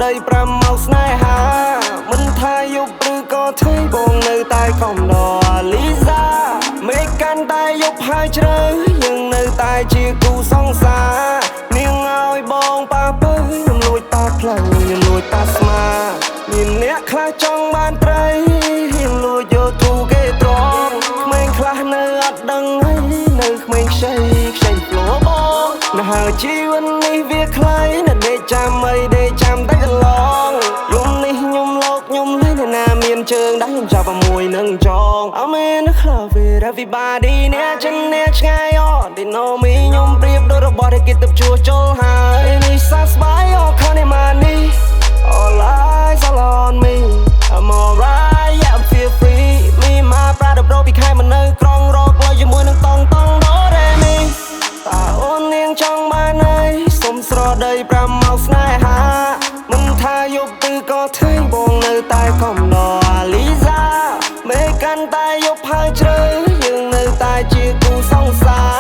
ដី5មកស្នេហាមិនថាយប់ឬក៏ថ្ងៃបងនៅតែកំដរលីសាមេកាន់តែយប់ហើយជ្រៅយើងនៅតែជាគូសង្សារនាងឲ្យបងប៉ាពើខ្ញុំលួចតាផ្លូវខ្ញុំលួចតាស្មាមានអ្នកខ្លះចង់បានត្រីហ៊ានលួចយកទូគេត្រង់ក្មេងខ្លះនៅអត់ដឹងហើយនៅក្មេងខ្ចីផ្លោះបងនៅហើយជីវិតនេះវាខ្លីនៅដេកចាំអីដេកចាំតែកន្លងយំនេះខ្ញុំលោកខ្ញុំលេងនៅណាមានជើងដែរខ្ញុំចាប់ជាមួយនឹងចង I'm in the club with everybody អ្នកចិនអ្នកឆ្ងាយអត់ They know me ខ្ញុំប្រៀបដូចរបស់ដែលគេទៅជួសជុលហើយនេះសះស្បាយអត់ខនម៉ានី All eyes all on me I'm alright yeah I'm feel free me my brother bro ពីខែមកនៅក្រុងរកលុយជាមួយនឹងតង់ដូរ៉េមីតើអូននាងចង់បានអីសុំស្រដី5មកស្នេហាមិនថាយប់ឬក៏ថ្ងៃបងនៅតែកំដរលីសាមេកាន់តែយប់ហើយជ្រៅយើងនៅតែជាគូសង្សារ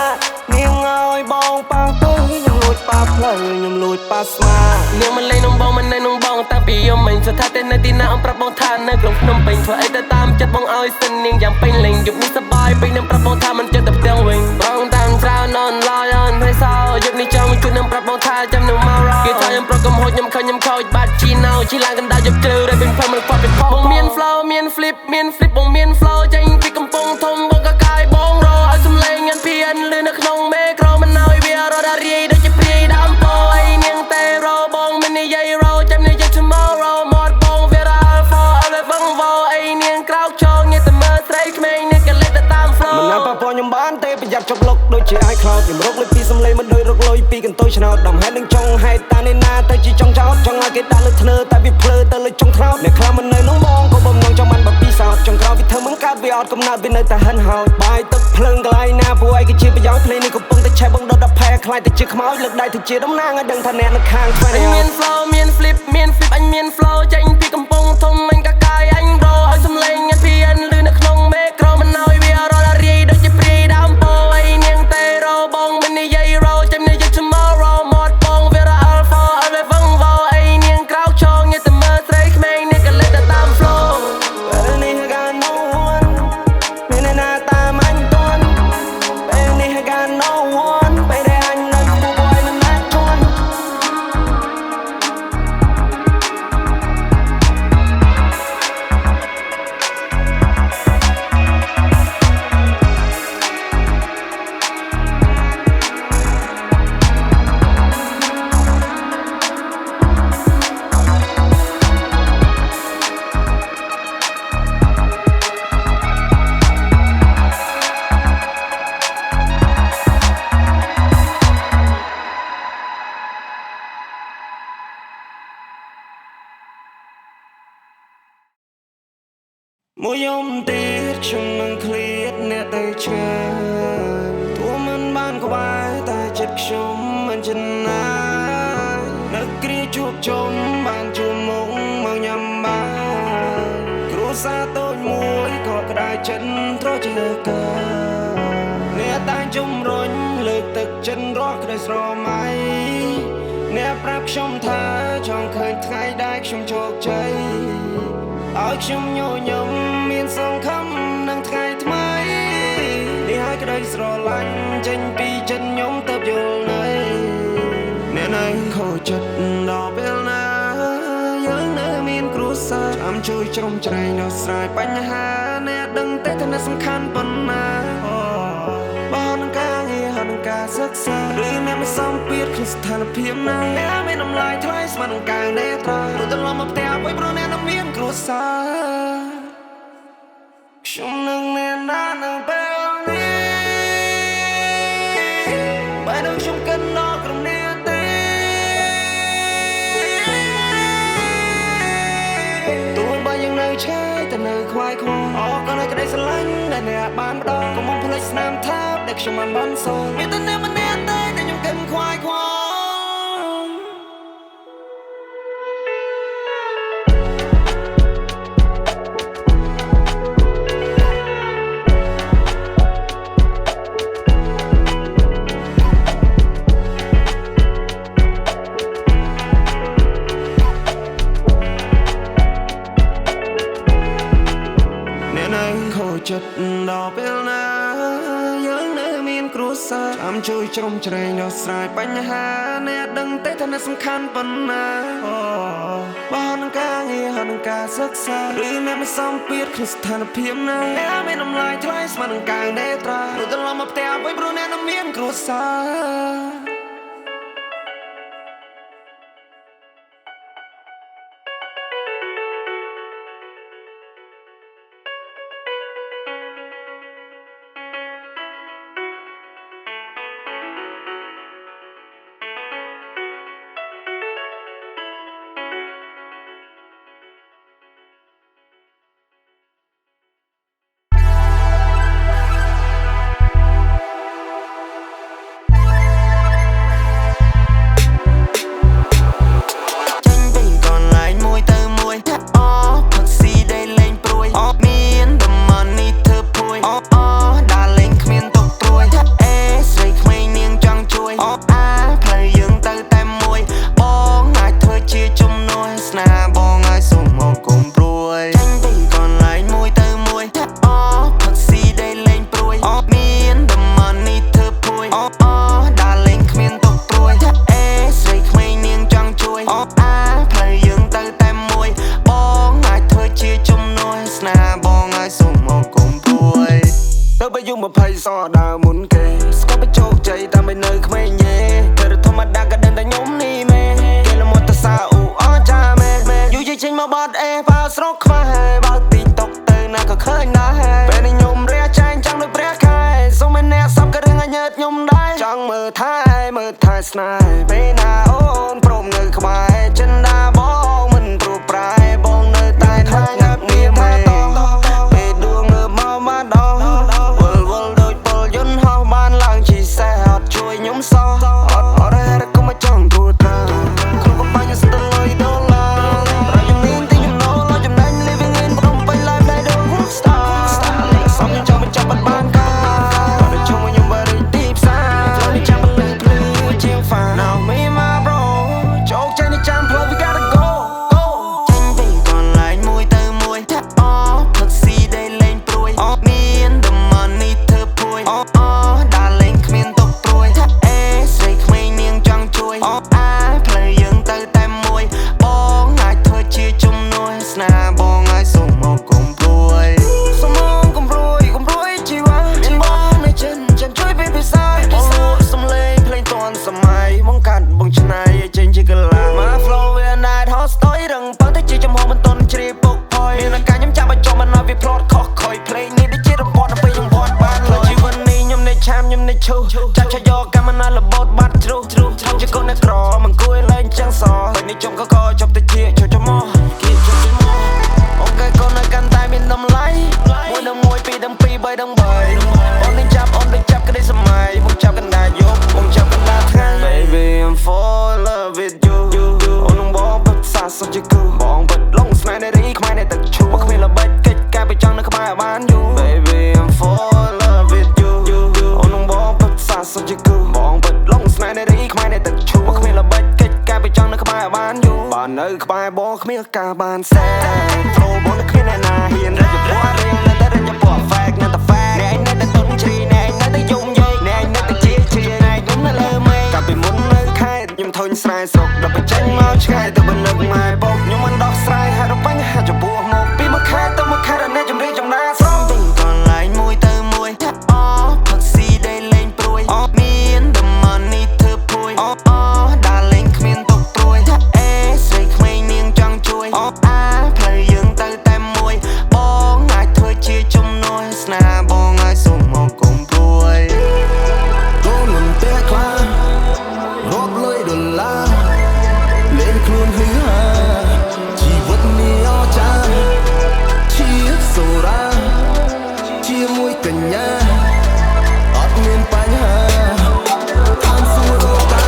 នាងឲ្យបងប៉ាពើខ្ញុំលួចប៉ាផ្លូវខ្ញុំលួចប៉ាស្មានាងមិនលេងនំបងមិននៅនំបងតាំងពីយំមិញស្ថិតតែនៅទីណាអមប្រាប់បងថានៅក្រុងភ្នំពេញធ្វើអីទៅតាមចិត្តបងឲ្យសិននាងយ៉ាងពេញលេងយប់នេះសប្បាយពេញនឹងប្រាប់បងថាមិនចិត្តទៅផ្ទាំងវិញបងតាមច្រើននន់ឡាយអនហើយសោយប់នេះចង់ជួយនឹងប្រាប់បងថាចាំនឹងមករកគេថាខ្ញុំប្រកកំហុសខ្ញុំខឹងខ្ញុំខូចបាត់ជីណៅជីឡើងកណ្ដាលយប់ជ្រៅរែវិញផងមិនខ្វល់ពីផងបងមាន flow មាន flip បងមាន flow ចេញពីកំពង់ធំបងក៏កាយបងរឲ្យសំឡេងញ៉ាំភៀនលឺនៅក្នុងមេក្រូមិនឲ្យវារត់រាយដូចជាព្រាយដើមពោអីនាងតែរបងមិននិយាយរចាំនិយាយ tomorrow មាត់បងវារ៉ាល់ for ឲ្យបងវ៉ោអីនាងក្រោកចងញាតតែមើលស្រីក្មេងនេះក៏លេចទៅតាម flow មិនណាប៉ះពខ្ញុំបានទេប្រយ័ត្នជប់លុកដូចជាអាចខ្លោចខ្ញុំរកលុយពីសំឡេងមិនដូចរកលុយពីកន្ទុយឆ្នោតដំហេតុនឹងចង់ហេតុតានេះណាទៅជាចង់ចោតចង់ឲ្យគេដាក់លើធ្នើតែវាភ្លើទៅលើចុងថ្នោតអ្នកខ្លះមិននៅនឹងបងក៏បំណងចង់បានបពីសោតចង់ក្រោយវាធ្វើមិនកើតវាអត់កំណត់វានៅតែហិនហោចបាយទឹកភ្លើងកន្លែងណាពួកឯងគេជាប្រយោជន៍ភ្លេងនេះកំពុងតែឆេះបងដុតដល់ផែខ្លាយទៅជាខ្មោចលើកដៃទៅជាតំណាងឲ្យដឹងថាអ្នកនៅខាងឆ្វេងមាន flow មាន flip អញមាន flow ចេញពីកំពង់ធំអញក៏កាយអញរឲ្យសំឡេងញ៉ាំភៀនលឺនៅក្នុងមេក្រូមិនឲ្យវារត់រាយដូចជាព្រាយដើមពោអីនាងតែរបងមិននិយាយរចាំនិយាយ tomorrow មាត់បងវារ៉ាល់ for ឲ្យវងវ៉ោអីនាងក្រោកចងញាតតែមើលស្រីក្មេងនេះក៏លេចទៅតាម flow ពេលនេះ I got no one មានអ្នកណាតាមអញតន់ពេលនេះ I got no one ពេលដែលអញនៅខ្ពស់ឲ្យមិនណាជន់មួយយំទៀតខ្ញុំនឹងឃ្លាតអ្នកទៅឆ្ងាយទោះមិនបានក្បែរតែចិត្តខ្ញុំមិនចិនណានឹកគ្រាជួបជុំបានជួបមុខមកញ៉ាំបាយគ្រួសារតូចមួយក៏ក្តៅចិត្តត្រជាកាអ្នកតែជំរុញលើកទឹកចិត្តរស់ក្តីស្រមៃអ្នកប្រាប់ខ្ញុំថាចង់ឃើញថ្ងៃដែលខ្ញុំជោគជ័យឲ្យខ្ញុំញញឹមមានសង្ឃឹមនឹងថ្ងៃថ្មីនេះហើយក្តីស្រឡាញ់ចេញពីចិត្តខ្ញុំទៅយល់ណៃអ្នកនៅខូចចិត្តដល់ពេលណាយើងនៅមានគ្រួសារចាំជួយជ្រោមជ្រែងដោះស្រាយបញ្ហាអ្នកដឹងតែថាសំខាន់ប៉ុណ្ណាបងនឹងការងារហើយនឹងការសិក្សាឬអ្នកមិនសមពាក្យក្នុងស្ថានភាពណាអ្នកមានតម្លៃថ្លៃស្មើនឹងការនេត្រាឬត្រឡប់មកផ្ទះវិញព្រោះអ្នកនឹងមានគ្រួសារខ្ញុំនឹងអ្នកណានៅពេលនេះបែរនឹងខ្ញុំកិនដល់ក្រុមអ្នកទេទោះបីយ៉ាងនៅឆ្ងាយតែនៅខ្វាយខ្វល់អរក៏នៅក្តីស្រឡាញ់ដែលអ្នកបានផ្ដល់កុំភ្លេចស្នាមថាបដែលខ្ញុំបានបន្សល់មានតែអ្នកម្នាក់ទេដែលខ្ញុំកិនខ្វាយខ្វល់ រួសារចាំជួយជ្រោមជ្រែងដោះស្រាយបញ្ហាអ្នកដឹងទេថាអ្នកសំខាន់ប៉ុណ្ណាបើនឹងការងារហើយនឹងការសិក្សាឬអ្នកមិនសមពាក្យក្នុងស្ថានភាពណាអ្នកមានតម្លៃថ្លៃស្មើនឹងកាយនេត្រាឬត្រឡប់មកផ្ទះវិញព្រោះអ្នកនឹងមានគ្រួសារយុ20សដើរមុនគេស្គាល់បញ្ជោគជ័យតាមមិននៅក្មេងយេតែធម្មតាក៏ដឹងតែខ្ញុំនេះមែនគេលមត់តសាអូអចាមែនយូរចេញមកបាត់អេបើស្រកខ្វះបើទីតុកទៅណាក៏ឃើញដែរពេលខ្ញុំរះចាញ់ចង់ដូចព្រះខែសុំឲ្យអ្នកសពក៏រឿងឲ្យញើតខ្ញុំដែរចង់មើលថែស្នេហ៍ពេលណាអូនព្រមនៅក្បែរចិនដាបងមិនព្រោះប្រែបងនៅតែថាញ៉ាប់នេះមែនពេលដួងមើលមកមកដល់ជួយខ្ញុំសោះអត់រ៉ែរកុំមកចង់ទួតាក្នុងកំបញ្ញស្ទើរលុយដុល្លារប្រយមានទីខ្ញុំណូលចំណេញ living in ព្រមពេញ life ដែលដូច rockstar សំខ្ញុំចង់បញ្ចប់បានការបើជុំខ្ញុំបារីទីផ្សារខ្ញុំនេះចាំលឺភ្លឺជាង fan now me my bro ជោគជ័យនេះចាំផ្លូវ we gotta go ចេញពីកន្លែងមួយទៅមួយអូផឹកស៊ីដែលលេងព្រួយមាន the money ធ្វើព្រួយដើរលេងគ្មានអូផ្លូវយើងទៅតែមួយបងអាចធ្វើជាជំនួយស្នាបងអាចសុំមកកុំព្រួយសុំមកកុំព្រួយជីវ៉ាបងនៅចិនចាំជួយពីពិសាអូសំលេងភ្លេងតនសម័យបងកាត់បងឆ្នៃឲ្យចេញជាកលាមក flow វា night hot story រឹងបើតែជាចំហមិនតន់ជ្រាបពុកផុយមានការខ្ញុំចាប់ឲ្យចុះមិនឲ្យវា plot ខុសខុយភ្លេងនេះដូចជារបត់ទៅខ្ញុំវត្តបានលើជីវិតនេះខ្ញុំនៅឆាមខ្ញុំនៅឈូចាប់ឆយកកម្មណាលបោតបាត់ជ្រុះជាកូនអ្នកក្រមិនគួរលែងចាំងសពេលនេះជុំក៏ជប់ទៅជាចូលចំមកគេជប់មកអូនកែកូននៅកាន់តែមានតម្លៃមួយដល់មួយពីរដល់ពីរបីដល់បីអូននឹងចាប់ក្តីសម័យមកចាប់កណ្ដាលយប់មកចាប់កណ្ដាលថ្ងៃ Baby I'm fall in love with you អូននឹងបងពិតសាសុខជាគូបងពិតលងស្នេហ៍នៃរីខ្មែរនៅទឹកឈូមកគ្មានល្បិចកិច្ចការបើចង់នៅក្បែរបានយូ Baby I'm fall in love with you អូននឹងបងពិតសាសុខជាគូបងពិតលងស្នេហ៍នៃរីខ្មែរនៅទឹកឈូមកគ្មានល្បិចកិច្ចការបើចង់នៅក្បែរបានយូបើនៅក្បែរបងគ្មានការបានសែ Flow បងនៅគ្មានអ្នកណាហ៊ានរត់ទៅព្រោះរៀងនៅតែរត់ទៅព្រោះ fact នៅតែ fact អ្នកនៅតែទុនជ្រីអ្នកនៅតែយំយាយអ្នកនៅតែជាអ្នកខ្ញុំនៅលើមេកាលពីមុននៅខេត្តខ្ញុំធុញស្រែស្រុកដល់បញ្ចេញមកឆ្ងាយទៅបន្លឹកម៉ែបងខ្ញុំមិនដោះស្រាយហើយរកបញ្ហាចំពោះមកពីមួយខេត្តទៅមួយខេត្តអ្នកជំរាបចំណាស្រោពីកន្លែងមួយទៅមួយអូផឹកស៊ីដែលលេងព្រួយមាន the money ធ្វើព្រួយដើរលេងគ្មានទុកព្រួយអេស្រីក្មេងនាងចង់ជួយផ្លូវយើងទៅតែមួយបងអាចធ្វើជាជំនួយស្នាបងអាចសុំមកកុំព្រួយកូនមិនទេខ្លាចរកលុយដុល្លារលេងខ្លួនហឺហាជីវិតនេះអស្ចារ្យជាសូរ៉ាជាមួយកញ្ញាអត់មានបញ្ហាតាមសួររកតា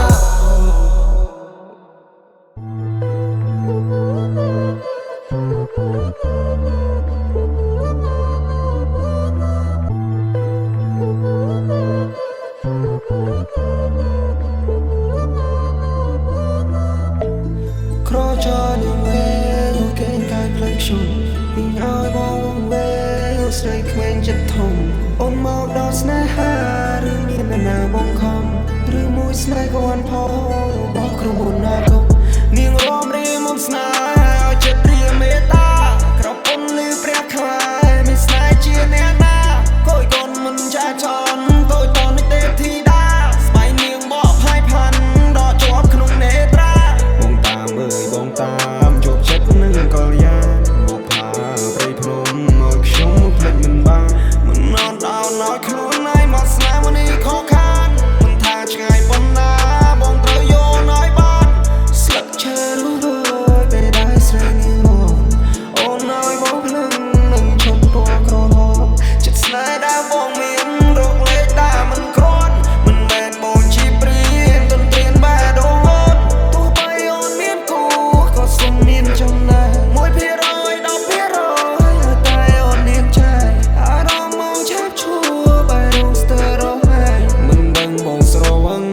ក្រចនឹងវិញគេកាយផ្លូវខ្ញុំពីឲ្យបងវិញស្រីក្មេងចិត្តធំអូនមកដល់ស្នេហាឬមាន ណាបងខំឬមួយស្នេហ៍ក៏បានផលរបស់ក្រុមហ៊ុនណាក៏នាងរំរាយមុំស្នេហ៍ឲ្យចិត្តព្រាមេត្តាក្រពុំលឺព្រះខ្មែរមានស្នេហ៍ជាអ្នកណាកូនកូនមិនចាចនតូចតនេះទេធីតាស្បៃនាងបកផាយផាន់ដកជាប់ក្នុងនេត្រាបងតាមអើយបងតាមជោគចិត្តនឹងកលយាមកផាព្រៃភ្នំឲ្យខ្ញុំភ្លេចមិនបានមិនអត់ដោនឲ្យខ្លួនឯងមកស្នេហ៍នេះខកខានមិនថាឆ្ងាយប៉ុណ្ណាបងត្រូវយល់ឲ្យបានស្លឹកឈើរួយពេលដែលស្រែនាងមកអូនឲ្យបងភ្លឹងនឹងឈុតពណ៌ក្រហមចិត្តស្នេហ៍ដែលបងមានរកលេខដែលមិនគ្រាន់មិនមែនបងជាព្រៀនទន្ទ្រានបែរដងអូនទោះបីអូនមានគូក៏សុំមានចំណែក1% 10%តែអូននាងចែកអារម្មណ៍មកឆាប់ឈួរបែររងស្ទើររហែកមិនដឹងបងស្រវឹង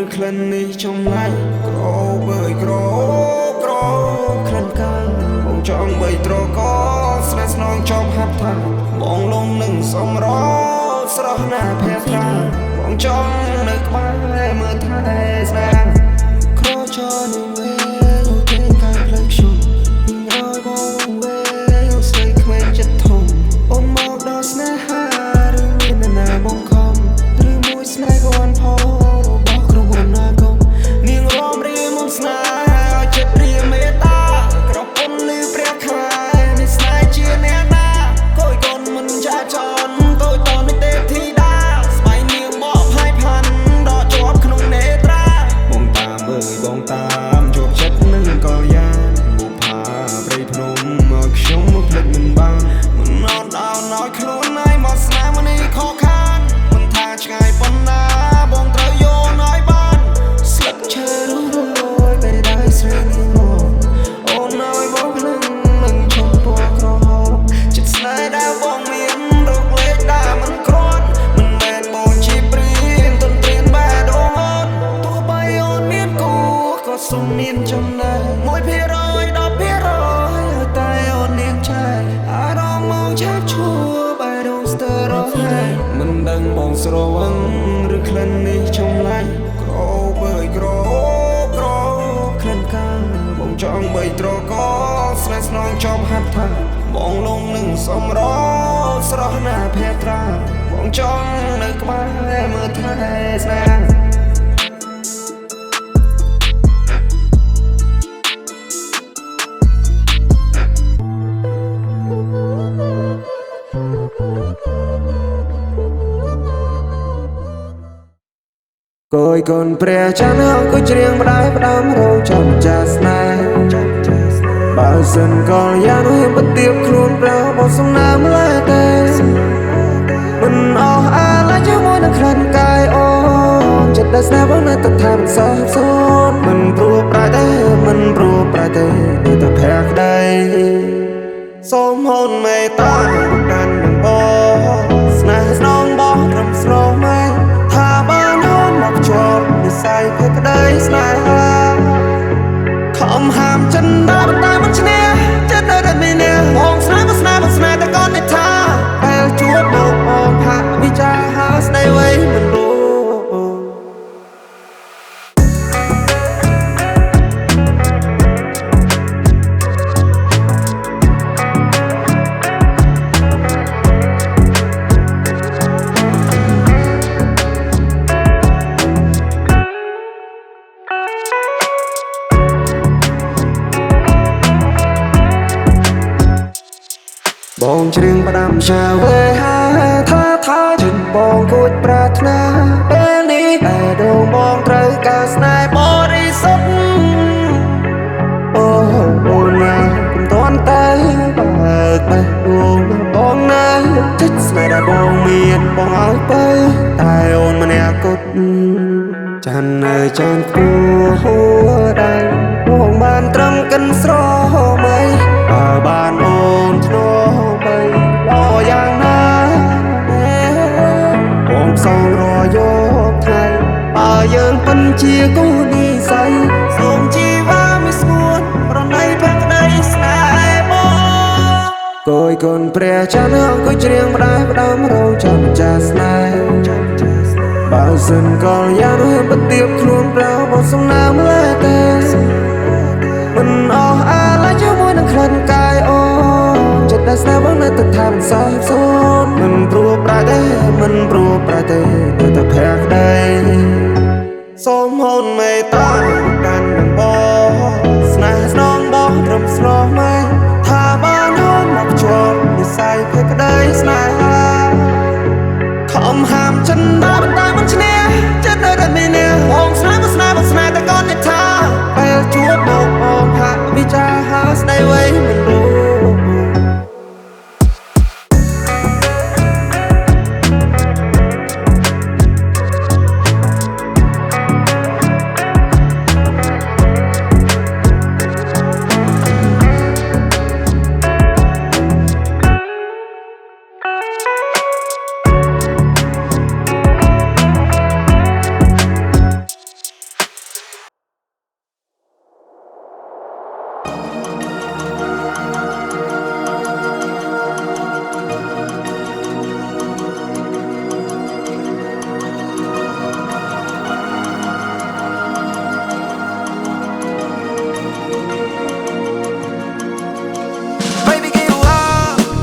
ឬក្លិននេះចំឡាញ់ក្របើយក្រក្លិនកាំងបងចង់បីត្រកស្នេហ៍ស្នងចប់ហាត់ថាបងលងនឹងសំរស្រស់ណាស់ភ័ត្រាបងចង់នៅក្បែរមើលថែស្នេហ៍ក្រចនឹងវេគេកាយផ្លូវខ្ញុំឲ្យបងវេស្រីក្មេងចិត្តធំអូនមកដល់ស្នេហាឬមានណាបងខំឬមួយស្នេហ៍ក៏បានផលរបស់ក្រុមហ៊ុនណាក៏នាងរំរាយមុំស្នេហ៍ឲ្យចិត្តព្រាមេត្តាក្រពុំលឺព្រះខ្មែរមានស្នេហ៍ជាអ្នកណាកូនកូនមិនចាចនតូចតនេះទេធីតាស្បៃនាងបកផាយផាន់ដកជាប់ក្នុងនេត្រាបងតាមអើយបងតាមជោគចិត្តនឹងកលយាមកផាព្រៃភ្នំមកខ្ញុំភ្លេចមិនបានមិនអត់ដោនឲ្យខ្លួនឯងមកស្នេហ៍នេះខកខានមិនថាឆ្ងាយប៉ុណ្ណាបងត្រូវយល់ឲ្យបានស្លឹកឈើរួយពេលដែលស្រែនាងមកអូនឲ្យបងភ្លឹងនឹងឈុំពណ៌ក្រហមចិត្តស្នេហ៍ដែលបងមានរកលេខដែលមិនគ្រាន់មិនមែនបងជាព្រៀនទន្ទ្រានបែរដងអូនទោះបីអូនមានគូក៏សុំមានចំណែក1% 10%តែអូននាងចែកអារម្មណ៍មកឆាប់ឈួរបែររងស្ទើររហែកមិនដឹងបងស្រវឹងឬក្លិននេះចំឡាញ់ក្របើយក្រក្លិនកាំងបងចង់បីត្រកស្នេហ៍ស្នងចប់ហាត់ថាបងលងនឹងសំរស្រស់ណាស់ភ័ត្រាបងចង់នៅក្បែរមើលថែស្នេហ៍កូនកូនព្រះច័ន្ទអង្គុយច្រៀងម្ដាយផ្ដាំរោងចាំចាស្នេហ៍បើសិនកលយ៉ាងនោះបទៀបខ្លួនប្រើមកសំណាមឡើយទេមិនអស់អាឡ័យជាមួយនឹងក្លិនកាយអូនចិត្តដែលស្នេហ៍បងនៅតែថាមិនសោះសូនមិនព្រោះប្រែទេមិនព្រោះប្រែទេនៅតែភ័ក្រក្ដីសូមហូនមេត្តាកាន់នឹងបងស្នេហ៍ស្នងបងត្រឹមស្រស់ម៉ែថាបានហូនមកជាប់និស័យភ័ក្រក្ដីស្នេហាខំហាមចិនដល់តែមិនឈ្នះចិត្តនៅតែមានបងស្នេហ៍ស្នេហ៍ស្នេហ៍តែកូននេះថាពេលជួបមកបងហាក់វិចារហាស្ដីវ័យមិនรู้បងច្រៀងផ្ដាំឆាវេហាថាជិនបងគួចប្រាថ្នាពេលនេះតែដងបងត្រូវការស្នេហ៍បរិសុទ្ធអូនណាកុំតន់តែបើកបេះដូងបងណាចិត្តស្នេហ៍ដែលបងមានបងឲ្យទៅតែអូនម្នាក់គត់ចាន់នៅចាន់គួដៃបងបានត្រឹមកិនស្រមៃបើបានអូនធ្នោបីល្អយ៉ាងណាបងសងរយកថ្ងៃបើយើងពិនជាគូនិស័យសូមជីវ៉ាមិនស្ងួនប្រណីភក្ដីស្នេហ៍បងកូនកូនព្រះច័ន្ទអង្គុយច្រៀងម្ដាយផ្ដាំរោងចាំចាស្នេហ៍បើស សិនក៏យ៉ាងនោះបទៀបខ្លួនប្រៅមកសំណាមលើតែមិនអស់អាឡ័យជាមួយនឹងក្លិនកាយអូចិត្តដែលស្នេហ៍បងនៅតែថាមិនសាបសូន្យមិនព្រោះប្រាទេមិនព្រោះប្រាទេតែភ័ក្រក្ដីសូមហូនមេត្តាកាន់នឹងបងស្នេហ៍ស្នងបងត្រឹមស្រស់ម៉ែថាបានហូនមកជាប់និស័យភ័ក្រក្ដីស្នេហាខំហាមចិនដែរបន្តែមិនឈ្នះចិត្តនៅតែមានអ្នកបងស្នេហ៍បងស្នេហ៍បងស្នេហ៍តែគាត់នេះថាពេលជួបមកបងហាក់វិចារហាស្ដីអ្វីមិនรู้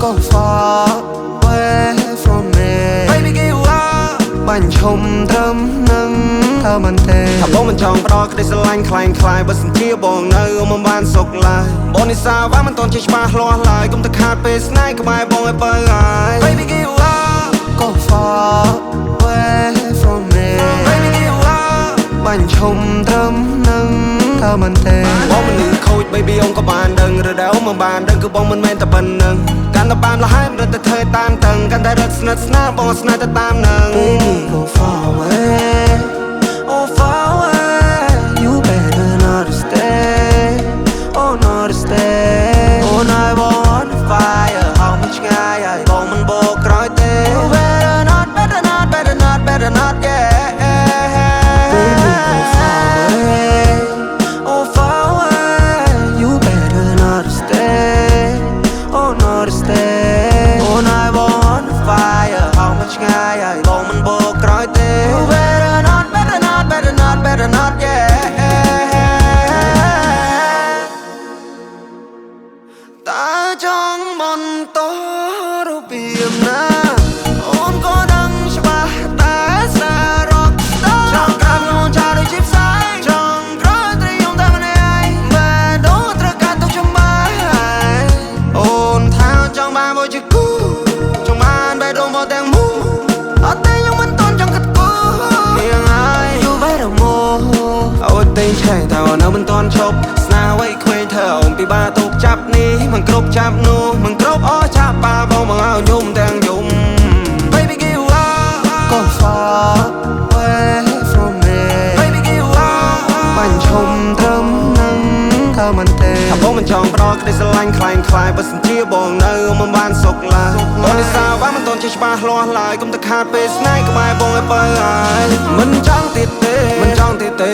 Go far away from me Baby give up បាញ់ឈុំត្រឹមនឹងថាមិនទេថាបងមិនចង់ផ្ដោតក្តីស្រឡាញ់คล้ายបើសិនជាបងនៅមិនបានសុខឡើយបងនិសាវ៉ាមិនតន់ជាច្បាស់លាស់ឡើយកុំទៅខាតពេលស្នេហ៍ក្បែរបងឲ្យបើហើយ Baby give up Go far away from me Baby give up បាញ់ឈុំត្រឹមនឹងថាមិនទេបងមិនលឺខូច baby អូនក៏បានដឹងឬដែលអូនមិនបានដឹងគឺបងមិនមែនតែប៉ុណ្្នឹងកាន់តែបានលះហើយមិនទៅធ្វើតាមតឹងកាន់តែរត់ស្និទ្ធស្នាលបងស្នេហ៍ទៅតាមនឹង Baby go far away Oh far away You better not stay Oh not stay Oh I want fire ហៅមិនឆ្ងាយហើយបងមិនបោកក្រោយទេ You better not better not better not better not yeah Baby go far away Oh far away You better not stay Oh not stay Oh I want fire ហៅមិនឆ្ងាយហើយបងមិនបោកក្រោយទេ You better not better not better not better not yeah តើចង់បន្តរបៀបណាអូនក៏ដឹងច្បាស់តែសារកចង់ក្រាបងងចាដូចជាផ្សាយចង់ក្រោយត្រីយំតែម្នាក់ឯងបែរដូរត្រូវការទុកចំបាយអូនថាចង់បានមកជាគូចង់បានបែរដូរមកទាំងមូអត់តែยังមិនតន់ចង់កាត់គូនាងហើយ You better more អូនតែឆែកតែនៅមិនតន់ឈប់ស្នាអ្វីខ្វែងធ្វើអូនពិបាកទុកចាប់នេះមិនគ្រប់ចាប់នោះមិនគ្រប់អស់ចាប់ប៉ាបងមកឲ្យយំទាំងយំ Baby give up Go far away from me Baby give up បាញ់ឈុំត្រឹមនឹងថាមិនទេថាបងមិនចង់ផ្ដោតក្តីស្រឡាញ់คล้ายបើសិនជាបងនៅមិនបានសុខឡើយបងនិសាវ៉ាមិនតន់ជាច្បាស់លាស់ឡើយកុំទៅខាតពេលស្នេហ៍ក្បែរបងឲ្យបើហើយមិនចង់ទៀតទេមិនចង់ទៀតទេ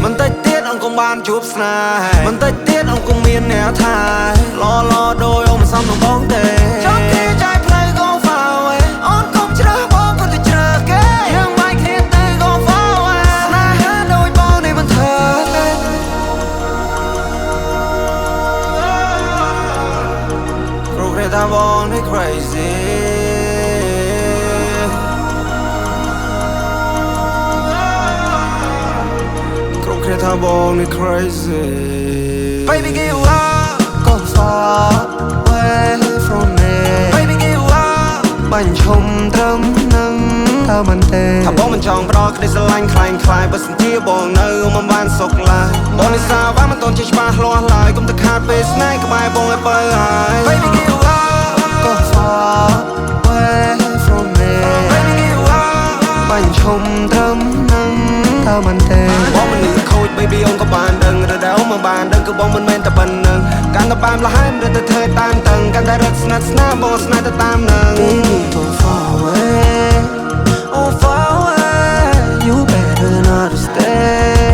មិនតិចទៀតអង្គុំបានជួបស្នេហ៍មិនតិចទៀតអង្គុំមានអ្នកថាឡដោយអូនមិនសមនឹងបងទេចង់គេចែកផ្លូវ Go far away អូនកុំជ្រើសបងក៏ទៅជ្រើសគេយើងមិនគ្នាទេ Go far away ស្នេហាដូចបងនេះមិនធ្វើទេគ្រូគេថាបងនេះ crazyគ្រូគេថាបងនេះ crazy Baby give up Go far away from me Baby give up បាញ់ឈុំត្រឹមនឹងថាមិនទេថាបងមិនចង់ផ្ដោតក្តីស្រឡាញ់คล้ายបើសិនជាបងនៅមិនបានសុខឡើយបងនិសាវ៉ាមិនតន់ជាច្បាស់លាស់ឡើយកុំទៅខាតពេលស្នេហ៍ក្បែរបងឲ្យបើហើយ Baby give up Go far away from me Baby give up បាញ់ឈុំត្រឹមនឹងថាមិនទេបងមិនលឺខូច baby អូនក៏បានដឹងឬដែលអូនមិនបានដឹងគឺបងមិនមែនតែប៉ុណ្្នឹងកាន់តែបានលះហើយមិនទៅធ្វើតាមតឹងកាន់តែរត់ស្និទ្ធស្នាលបងស្នេហ៍ទៅតាមនឹង Baby go far away Oh far away You better not stay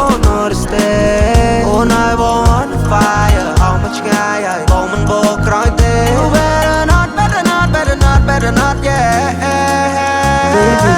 Oh not stay Oh I want fire ហៅមិនឆ្ងាយហើយបងមិនបោកក្រោយទេ You better not better not better not better not yeah Baby